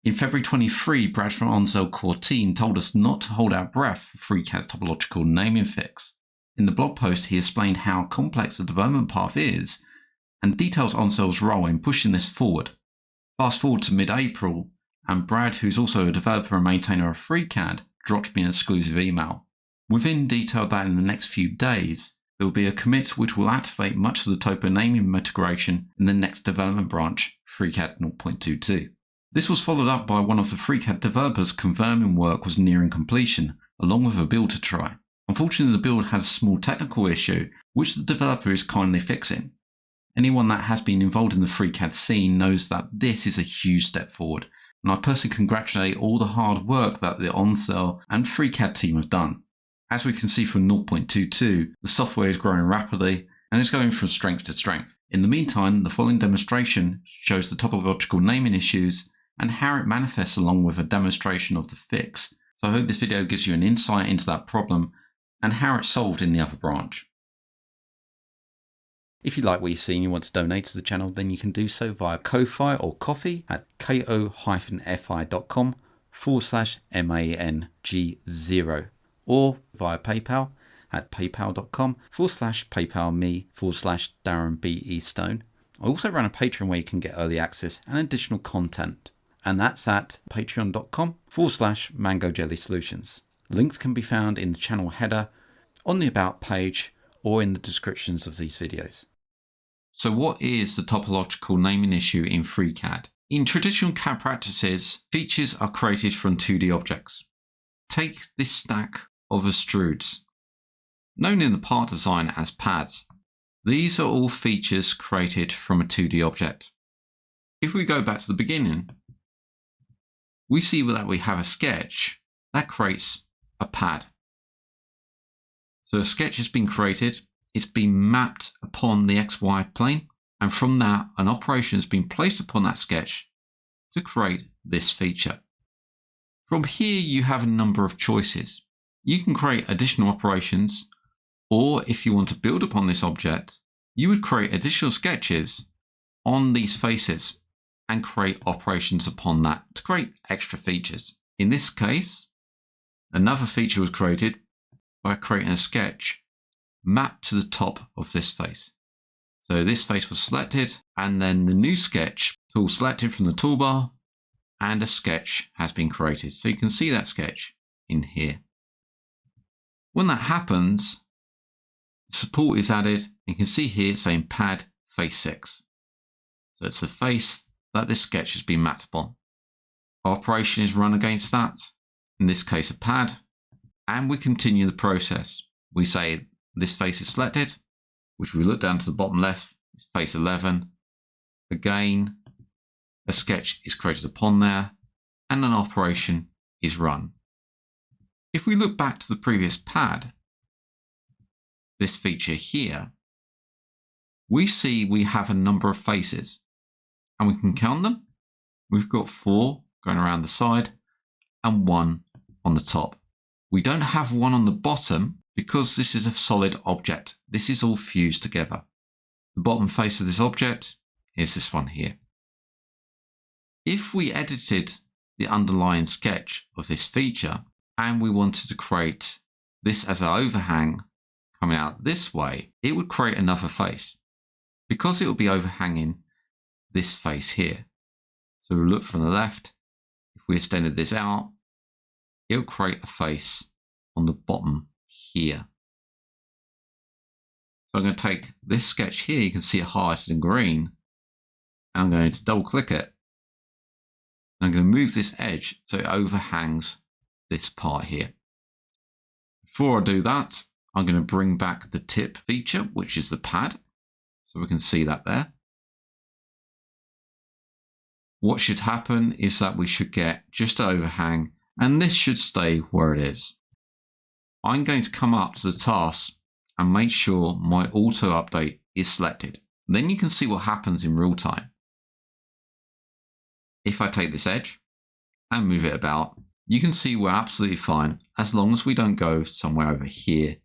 In February 23, Brad from Ondsel core team told us not to hold our breath for FreeCAD's topological naming fix. In the blog post, he explained how complex the development path is and details Ondsel's role in pushing this forward. Fast forward to mid-April, and Brad, who's also a developer and maintainer of FreeCAD, dropped me an exclusive email. Within detailed that in the next few days, there will be a commit which will activate much of the topo naming integration in the next development branch, FreeCAD 0.22. This was followed up by one of the FreeCAD developers confirming work was nearing completion, along with a build to try. Unfortunately, the build had a small technical issue, which the developer is kindly fixing. Anyone that has been involved in the FreeCAD scene knows that this is a huge step forward, and I personally congratulate all the hard work that the Ondsel and FreeCAD team have done. As we can see from 0.22, the software is growing rapidly and is going from strength to strength. In the meantime, the following demonstration shows the topological naming issues and how it manifests along with a demonstration of the fix. So I hope this video gives you an insight into that problem and how it's solved in the other branch. If you like what you see and you want to donate to the channel, then you can do so via Ko-Fi or Coffee at ko-fi.com/MANG0 or via PayPal at paypal.com/paypalme/DarrenBEstone. I also run a Patreon where you can get early access and additional content, and that's at patreon.com/MangoJellySolutions. Links can be found in the channel header, on the About page, or in the descriptions of these videos. So what is the topological naming issue in FreeCAD? In traditional CAD practices, features are created from 2D objects. Take this stack of extrudes, known in the part design as pads. These are all features created from a 2D object. If we go back to the beginning, we see that we have a sketch that creates a pad. So a sketch has been created, it's been mapped upon the XY plane, and from that, an operation has been placed upon that sketch to create this feature. From here, you have a number of choices. You can create additional operations, or if you want to build upon this object, you would create additional sketches on these faces and create operations upon that to create extra features. In this case, another feature was created by creating a sketch mapped to the top of this face. So this face was selected, and then the new sketch tool selected from the toolbar, and a sketch has been created. So you can see that sketch in here. When that happens, support is added. You can see here saying pad face 6. So it's the face that this sketch has been mapped upon. Our operation is run against that, in this case a pad, and we continue the process. We say this face is selected, which we look down to the bottom left, is face 11. Again, a sketch is created upon there, and an operation is run. If we look back to the previous pad, this feature here, we see we have a number of faces, and we can count them. We've got 4 going around the side and 1 on the top. We don't have 1 on the bottom because this is a solid object. This is all fused together. The bottom face of this object is this one here. If we edited the underlying sketch of this feature and we wanted to create this as an overhang coming out this way, it would create another face because it will be overhanging this face here. So we'll look from the left. If we extended this out, it'll create a face on the bottom here. So I'm going to take this sketch here, you can see it highlighted in green, and I'm going to double click it. I'm going to move this edge so it overhangs this part here. Before I do that, I'm going to bring back the tip feature, which is the pad, so we can see that there. What should happen is that we should get just an overhang, and this should stay where it is. I'm going to come up to the task and make sure my auto update is selected. Then you can see what happens in real time. If I take this edge and move it about, you can see we're absolutely fine as long as we don't go somewhere over here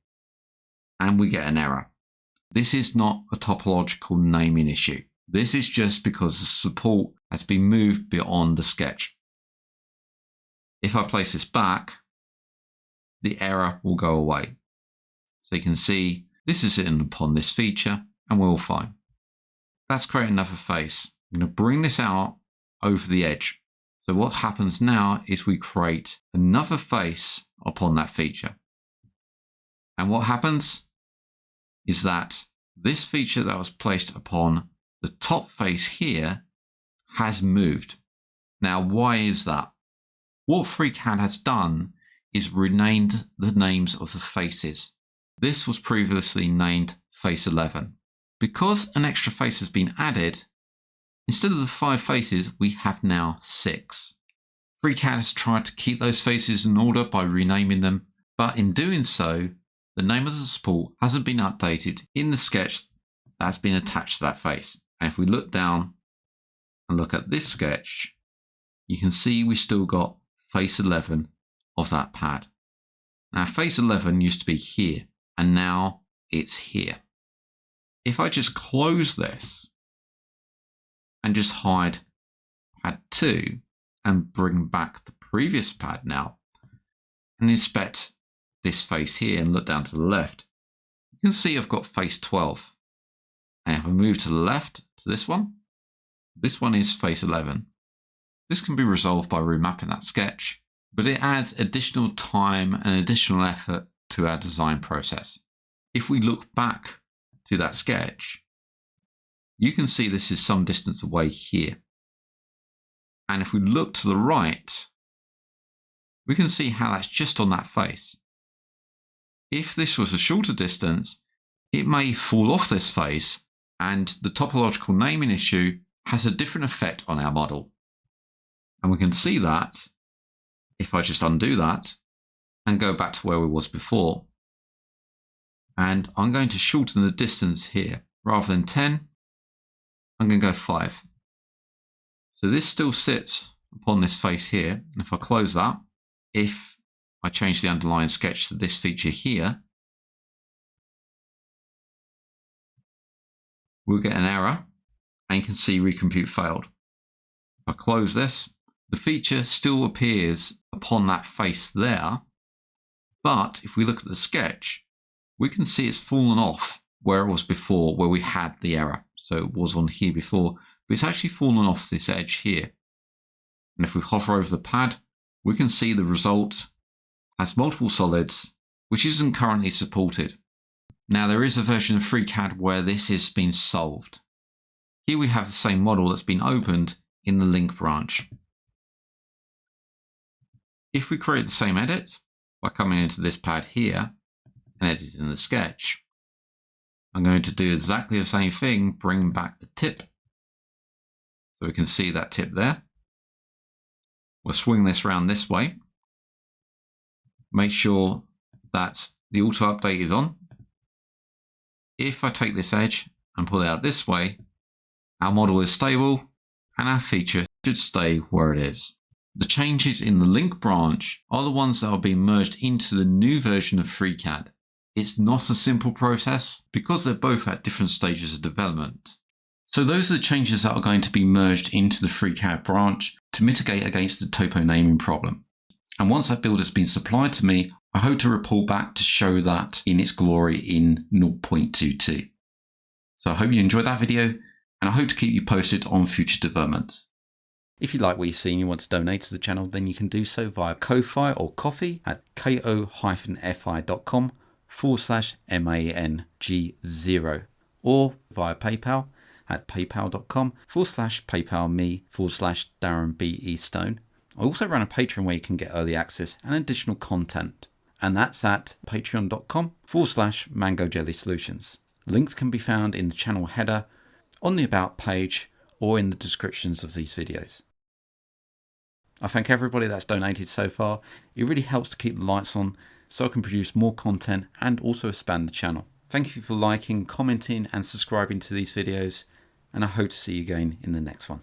and we get an error. This is not a topological naming issue. This is just because the support has been moved beyond the sketch. If I place this back, the error will go away. So you can see this is sitting upon this feature and we're all fine. Let's create another face. I'm going to bring this out over the edge. So what happens now is we create another face upon that feature. And what happens is that this feature that was placed upon the top face here has moved. Now, why is that? What FreeCAD has done is renamed the names of the faces. This was previously named face 11. Because an extra face has been added, instead of the 5 faces, we have now 6. FreeCAD has tried to keep those faces in order by renaming them, but in doing so, the name of the support hasn't been updated in the sketch that's been attached to that face. And if we look down and look at this sketch, you can see we still got face 11 of that pad. Now face 11 used to be here and now it's here. If I just close this and just hide pad 2 and bring back the previous pad now and inspect this face here and look down to the left, you can see I've got face 12. And if I move to the left to this one is face 11. This can be resolved by remapping that sketch, but it adds additional time and additional effort to our design process. If we look back to that sketch, you can see this is some distance away here. And if we look to the right, we can see how that's just on that face. If this was a shorter distance, it may fall off this face and the topological naming issue has a different effect on our model. And we can see that if I just undo that and go back to where we was before. And I'm going to shorten the distance here. Rather than 10, I'm going to go 5. So this still sits upon this face here. And if I close that, if I change the underlying sketch to this feature here, we'll get an error and you can see recompute failed. If I close this, the feature still appears upon that face there, but if we look at the sketch, we can see it's fallen off where it was before, where we had the error. So it was on here before, but it's actually fallen off this edge here. And if we hover over the pad, we can see the result has multiple solids, which isn't currently supported. Now there is a version of FreeCAD where this has been solved. Here we have the same model that's been opened in the link branch. If we create the same edit by coming into this pad here and editing the sketch, I'm going to do exactly the same thing, bring back the tip. So we can see that tip there. We'll swing this around this way. Make sure that the auto update is on. If I take this edge and pull it out this way, our model is stable and our feature should stay where it is. The changes in the link branch are the ones that are being merged into the new version of FreeCAD. It's not a simple process because they're both at different stages of development. So those are the changes that are going to be merged into the FreeCAD branch to mitigate against the topo naming problem. And once that build has been supplied to me, I hope to report back to show that in its glory in 0.22. So I hope you enjoyed that video and I hope to keep you posted on future developments. If you like what you see and you want to donate to the channel, then you can do so via Ko-Fi or Coffee at ko-fi.com/MANG0 or via PayPal at paypal.com/paypalme/DarrenBEstone. I also run a Patreon where you can get early access and additional content, and that's at patreon.com/MangoJellySolutions. Links can be found in the channel header, on the About page, or in the descriptions of these videos. I thank everybody that's donated so far. It really helps to keep the lights on so I can produce more content and also expand the channel. Thank you for liking, commenting and subscribing to these videos, and I hope to see you again in the next one.